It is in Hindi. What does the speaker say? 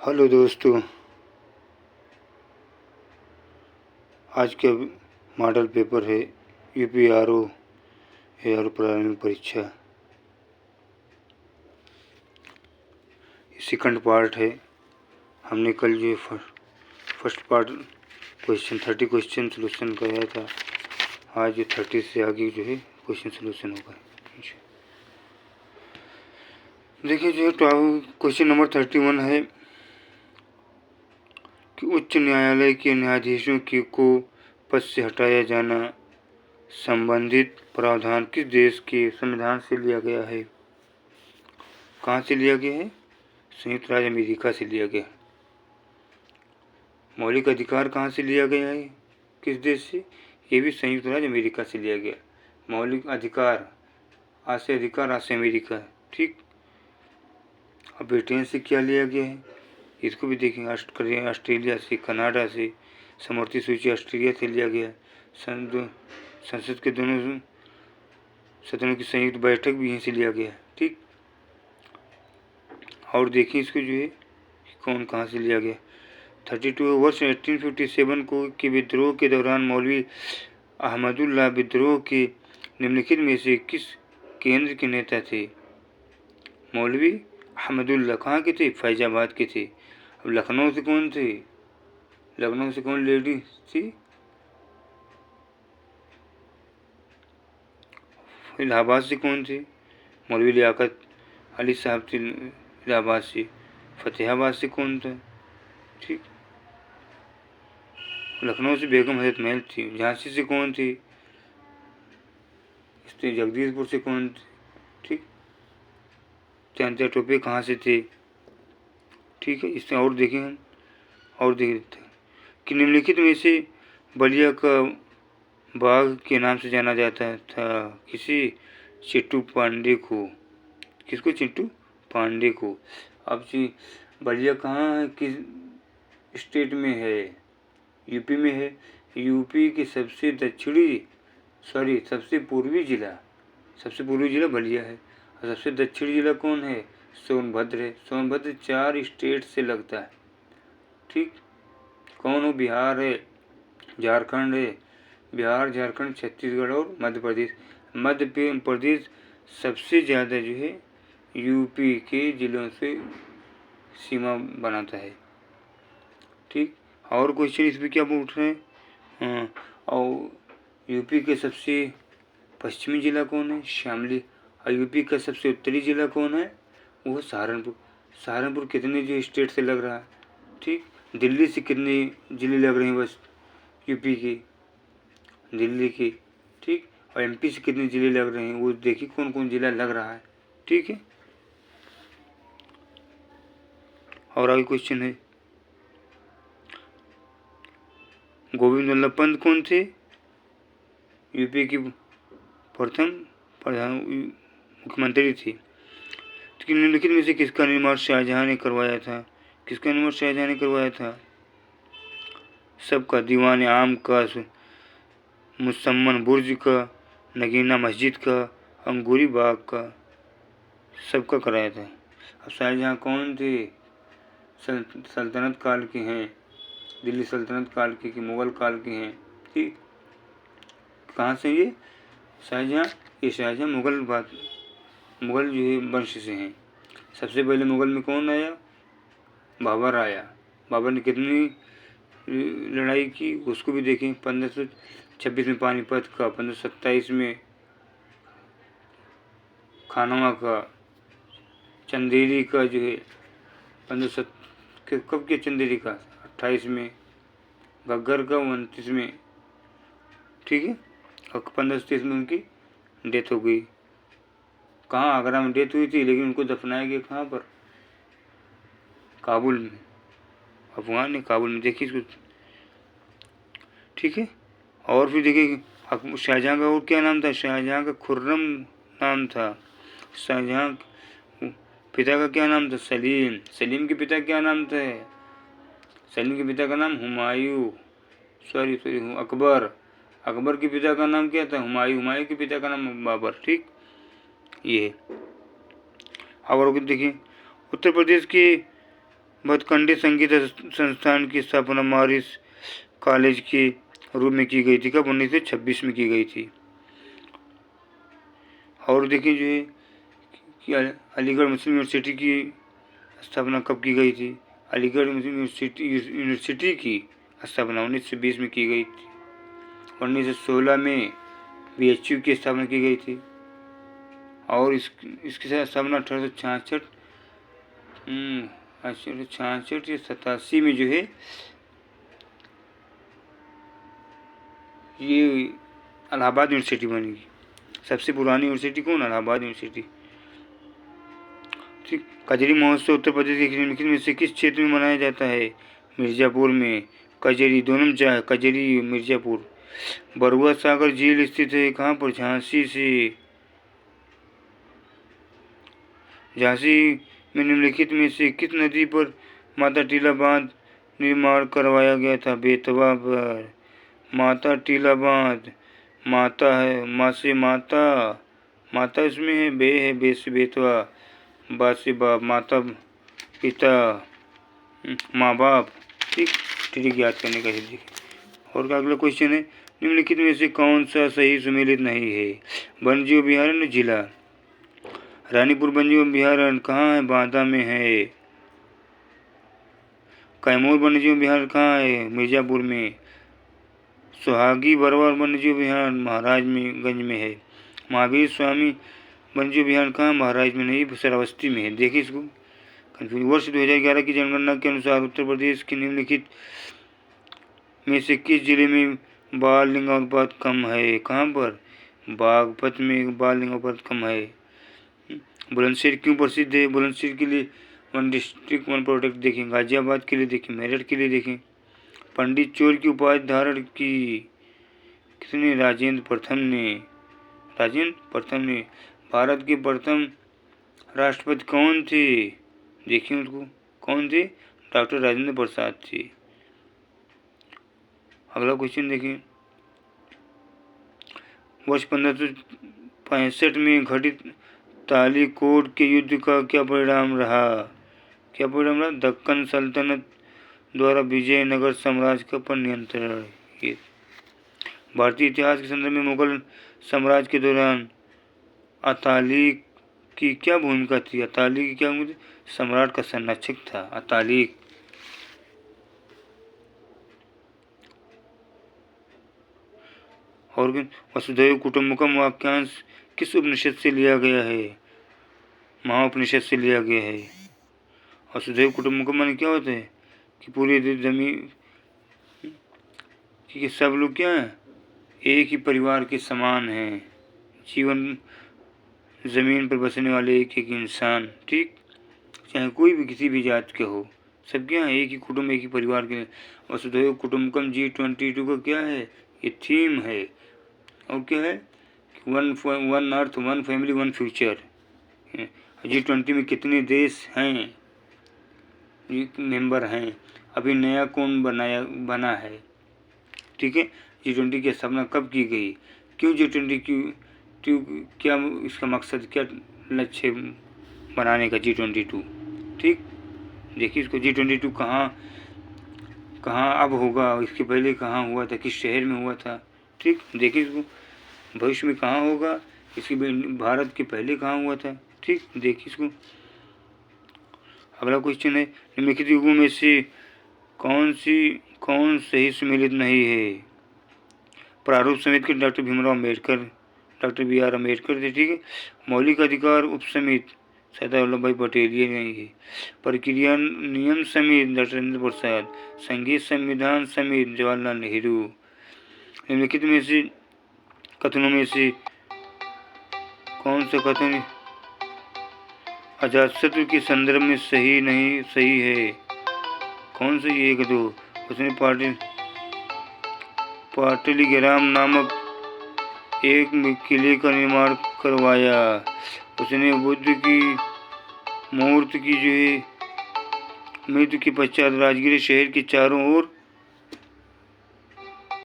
हेलो दोस्तों, आज का मॉडल पेपर है यूपीआरओ एआर प्रारंभिक परीक्षा। सेकंड पार्ट है। हमने कल जो first part question 30 question solution कराया था। आज 30 से आगे जो है क्वेश्चन सोल्यूशन होगा। देखिए जो क्वेश्चन नंबर 31 है कि उच्च न्यायालय के न्यायाधीशों को पद से हटाया जाना संबंधित प्रावधान किस देश के संविधान से लिया गया है? कहाँ से लिया गया है? संयुक्त राज्य अमेरिका से लिया गया। मौलिक अधिकार कहाँ से लिया गया है? किस देश से? ये भी संयुक्त राज्य अमेरिका से लिया गया। मौलिक अधिकार आज से अधिकार आज से अमेरिका है। ठीक। अब ब्रिटेन से क्या लिया गया है इसको भी देखेंगे। ऑस्ट्रेलिया से, कनाडा से, समवर्ती सूची ऑस्ट्रेलिया से लिया गया। संसद के दोनों सदनों की संयुक्त बैठक भी यहीं से लिया गया। ठीक। और देखिए इसको जो है कौन कहाँ से लिया गया। 32 वर्ष 1857 को के विद्रोह के दौरान मौलवी अहमदुल्ला विद्रोह के निम्नलिखित में से किस केंद्र के नेता थे? मौलवी अहमदुल्ला कहाँ के थे? फैजाबाद के थे। अब लखनऊ से कौन थे? लखनऊ से कौन लेडी थी? इलाहाबाद से कौन थे? मौलवी लियाकत अली साहब थे इलाहाबाद से। फतेहाबाद से कौन था? ठीक। लखनऊ से बेगम हजरत महल थी। झांसी से कौन थी? जगदीशपुर से कौन थे? ठीक। तात्या टोपे कहाँ से थे? ठीक है। इसमें और देखें हम और देख कि निम्नलिखित में से बलिया का बाघ के नाम से जाना जाता था किसी? चिट्टू पांडे को। किसको? चिट्टू पांडे को। अब बलिया कहाँ है? किस स्टेट में है? यूपी में है। यूपी के सबसे पूर्वी जिला बलिया है। और सबसे दक्षिणी जिला कौन है? सोनभद्र है। सोनभद्र 4 स्टेट से लगता है। ठीक। कौन हो? बिहार है, झारखंड है। बिहार, झारखंड, छत्तीसगढ़ और मध्य प्रदेश। मध्य प्रदेश सबसे ज़्यादा जो है यूपी के जिलों से सीमा बनाता है। ठीक। और क्वेश्चन इसमें क्या पूछ रहे हैं? और यूपी के सबसे पश्चिमी जिला कौन है? शामली। और यूपी का सबसे उत्तरी जिला कौन है? वो सहारनपुर। सहारनपुर कितने जो स्टेट से लग रहा है? ठीक। दिल्ली से कितने जिले लग रहे हैं? बस यूपी की, दिल्ली की। ठीक। और एमपी से कितने जिले लग रहे हैं वो देखिए कौन कौन जिला लग रहा है। ठीक है। और आगे क्वेश्चन है गोविंद वल्लभ पंत कौन थे? यूपी की प्रथम प्रधान मुख्यमंत्री थी। तो निम्नलिखित में से किसका निर्माण शाहजहां ने करवाया था? किसका निर्माण शाहजहां ने करवाया था? सबका, दीवान आम का, मुसम्मन बुर्ज का, नगीना मस्जिद का, अंगूरी बाग का, सबका कराया था। अब शाहजहां कौन थे? सल्तनत काल के हैं। दिल्ली सल्तनत काल के कि मुग़ल काल के हैं। ठीक। कहाँ से ये शाहजहां? ये शाहजहां मुग़ल जो है वंश से हैं। सबसे पहले मुग़ल में कौन आया? बाबर आया। बाबर ने कितनी लड़ाई की उसको भी देखें। 1526 में पानीपत का, 1527 में खानवा का, चंदेरी का जो है 15 कब के चंदेरी का 28 में, घग्गर का 29 में। ठीक है। और 1530 में उनकी डेथ हो गई। कहाँ? आगरा में डेथ हुई थी, लेकिन उनको दफनाया गया कहाँ पर? काबुल में। अफगान ने काबुल में। देखिए इसको। ठीक है। और फिर देखिए शाहजहां का और क्या नाम था? शाहजहां का खुर्रम नाम था। शाहजहां पिता का क्या नाम था? सलीम। सलीम के पिता क्या नाम था? सलीम के पिता का नाम हुमायूं। सॉरी अकबर। अकबर के पिता का नाम क्या था? हुमायूं। हुमायूं के पिता का नाम बाबर। ठीक। ये और देखिए उत्तर प्रदेश के भतखंडे संगीत संस्थान की स्थापना मॉरिस कॉलेज के रूप में की गई थी। कब? 1926 में की गई थी। और देखिए जो है कि अलीगढ़ मुस्लिम यूनिवर्सिटी की स्थापना कब की गई थी? अलीगढ़ मुस्लिम यूनिवर्सिटी की स्थापना 1920 में की गई थी। 1916 में BHU की स्थापना की गई थी। और इसकी स्थापना 1866 या 87 में जो है ये इलाहाबाद यूनिवर्सिटी बनेगी। सबसे पुरानी यूनिवर्सिटी कौन? इलाहाबाद यूनिवर्सिटी। ठीक। कजरी महोत्सव उत्तर प्रदेश के निम्नलिखित में से किस क्षेत्र में मनाया जाता है? मिर्ज़ापुर में। कजरी दोनों में क्या है? कजरी मिर्ज़ापुर। बरुआ सागर झील स्थित है कहाँ पर? झांसी से। झांसी में निम्नलिखित में से किस नदी पर माता टीला बांध निर्माण करवाया गया था? बेतवा पर। माता टीला बांध, माता है, माँ से माता, माता इसमें है, बे है, बे से बेतवा, बा से बाप, माता पिता, माँ बाप। ठीक। ठीक याद करने का है। और का अगला क्वेश्चन है, निम्नलिखित में से कौन सा सही सुमेलित नहीं है? वन्यजीव अभयारण्य जिला। रानीपुर वन्यजीव अभयारण्य कहाँ है? बांदा में है। कैमूर वन्यजीव अभयारण्य कहाँ है? मिर्ज़ापुर में। सुहागी बरवा वन्यजीव अभयारण्य महाराजगंज में है। महावीर स्वामी वन्यजीव अभयारण्य कहाँ? महाराज में नहीं, श्रावस्ती में है। देखिए इसको कन्फ्यूज। वर्ष 2011 की जनगणना के अनुसार उत्तर प्रदेश के निम्नलिखित में से किस जिले में बाल लिंगानुपात कम है? कहाँ पर? बागपत में बाल लिंगानुपात कम है। बुलंदशहर क्यों प्रसिद्ध है? बुलंदशहर के लिए वन डिस्ट्रिक्ट वन प्रोडक्ट देखें। गाजियाबाद के लिए देखें। मेरठ के लिए देखें। पंडित चोर की उपाधि धारण की किसने? राजेंद्र प्रथम ने। राजेंद्र प्रथम ने। भारत के प्रथम राष्ट्रपति कौन थे? देखिए उनको कौन थे? डॉक्टर राजेंद्र प्रसाद थे। अगला क्वेश्चन देखिए, वर्ष 1565 में घटित तालीकोट के युद्ध का क्या परिणाम रहा? क्या परिणाम रहा? दक्कन सल्तनत द्वारा विजयनगर साम्राज्य पर नियंत्रण। भारतीय इतिहास के संदर्भ में मुगल साम्राज्य के दौरान अतालिक की क्या भूमिका थी? अतालिक की क्या भूमिका? सम्राट का संरक्षक था अतालिक। और वसुधैव कुटुंबकम वाक्यांश किस उपनिषद से लिया गया है? महाउपनिषद से लिया गया है। वसुधैव कुटुंबकम माने क्या होता है? कि पूरी जमीन कि सब लोग क्या हैं? एक ही परिवार के समान हैं। जीवन ज़मीन पर बसने वाले एक एक इंसान। ठीक। चाहे कोई भी किसी भी जात के हो, सब क्या है? एक ही कुटुंब, एक ही परिवार के। वसुधैव कुटुंबकम G22 का क्या है? ये थीम है। और क्या है? One earth, one family, one future. G20 में कितने देश हैं? मेंबर हैं। अभी नया कौन बना है? ठीक है। G20 की स्थापना कब की गई? क्यों G20 क्या इसका मकसद, क्या लक्ष्य बनाने का G22? ठीक। देखिए इसको G22 कहाँ अब होगा, इसके पहले कहाँ हुआ था, किस शहर में हुआ था। ठीक। देखिए इसको भविष्य में कहाँ होगा, इसके भारत के पहले कहाँ हुआ था। ठीक। देखिए इसको। अगला क्वेश्चन है, निम्नलिखित युगों में से कौन सही सुमेलित नहीं है? प्रारूप समिति के doctor Bhimrao Ambedkar, doctor BR Ambedkar थे। ठीक है। मौलिक अधिकार उपसमिति सरदार वल्लभ भाई पटेल, ये नहीं है। प्रक्रिया नियम समिति डॉक्टर राजेंद्र प्रसाद। संघीय संविधान समिति जवाहरलाल नेहरू। निम्नलिखित में से कथनों में से कौन सा कथन अजातशत्रु के संदर्भ में सही है? कौन सा? ये 1 2 उसने पाटलिग्राम नामक एक किले का निर्माण करवाया। उसने बुद्ध की मूर्ति की जो है मृत्यु के पश्चात राजगीर शहर के चारों ओर